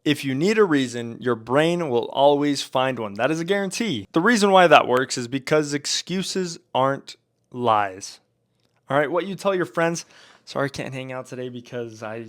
If you need a reason, your brain will always find one. That is a guarantee. The reason why that works is because excuses aren't lies. All right, what you tell your friends, sorry, I can't hang out today because I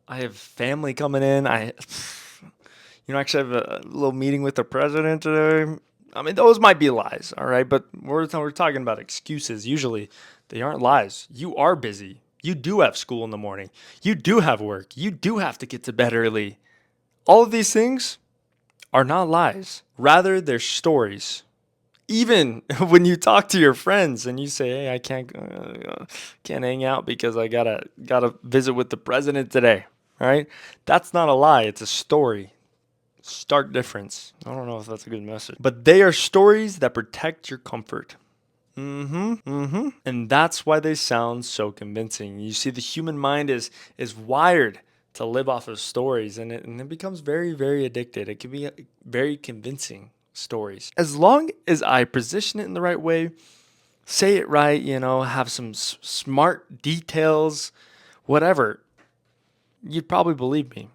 have family coming in. Actually have a little meeting with the president today. I mean, those might be lies, all right, but we're talking about excuses. Usually, they aren't lies. You are busy. You do have school in the morning. You do have work. You do have to get to bed early. All of these things are not lies. Rather, they're stories. Even when you talk to your friends and you say, "Hey, I can't hang out because I gotta visit with the president today." All right, that's not a lie. It's a story. Stark difference. I don't know if that's a good message, but they are stories that protect your comfort. And that's why they sound so convincing. You see, the human mind is wired to live off of stories, and it becomes very, very addicted. It can be very convincing stories. As long as I position it in the right way, say it right, have some smart details, whatever, you'd probably believe me.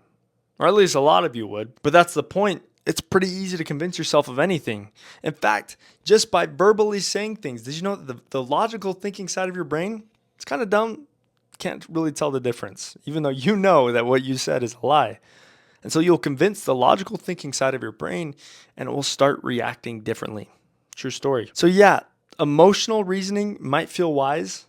Or at least a lot of you would. But that's the point. It's pretty easy to convince yourself of anything. In fact, just by verbally saying things, did you know that the logical thinking side of your brain, it's kind of dumb, can't really tell the difference, even though you know that what you said is a lie. And so you'll convince the logical thinking side of your brain and it will start reacting differently. True story. So yeah, emotional reasoning might feel wise,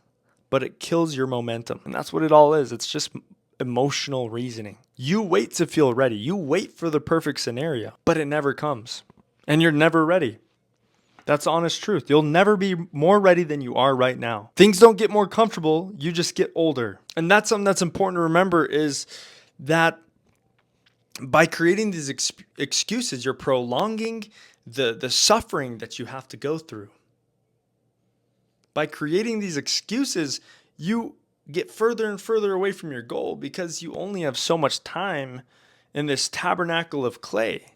but it kills your momentum. And that's what it all is. It's just emotional reasoning. You wait to feel ready. You wait for the perfect scenario, but it never comes. And you're never ready. That's honest truth. You'll never be more ready than you are right now. Things don't get more comfortable, you just get older. And that's something that's important to remember is that by creating these excuses, you're prolonging the suffering that you have to go through. By creating these excuses, you get further and further away from your goal because you only have so much time in this tabernacle of clay.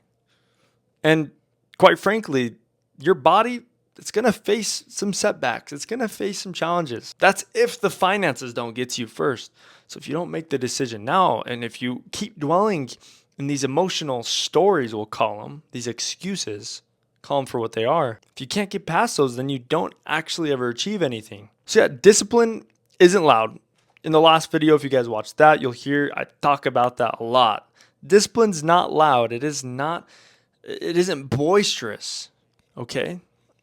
And quite frankly, your body, it's going to face some setbacks. It's going to face some challenges. That's if the finances don't get to you first. So if you don't make the decision now, and if you keep dwelling in these emotional stories, we'll call them, these excuses, call them for what they are. If you can't get past those, then you don't actually ever achieve anything. So yeah, discipline isn't loud. In the last video, if you guys watched that, you'll hear I talk about that a lot. Discipline's not loud. It isn't boisterous, okay?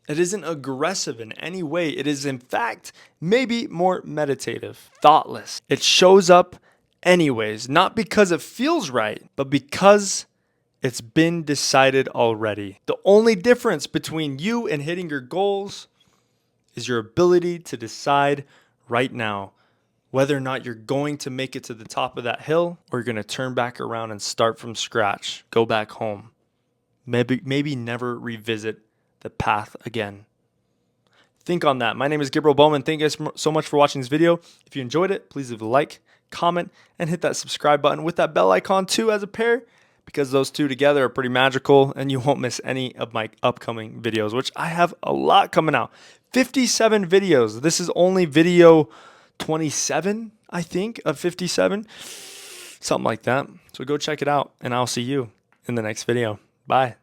It isn't aggressive in any way. It is, in fact, maybe more meditative, thoughtless. It shows up anyways, not because it feels right, but because it's been decided already. The only difference between you and hitting your goals is your ability to decide right now whether or not you're going to make it to the top of that hill or you're going to turn back around and start from scratch, go back home. Maybe never revisit the path again. Think on that. My name is Gabriel Bowman. Thank you guys so much for watching this video. If you enjoyed it, please leave a like, comment, and hit that subscribe button with that bell icon too as a pair, because those two together are pretty magical and you won't miss any of my upcoming videos, which I have a lot coming out. 57 videos. This is only video 27, I think, of 57. Something like that. So go check it out and I'll see you in the next video. Bye.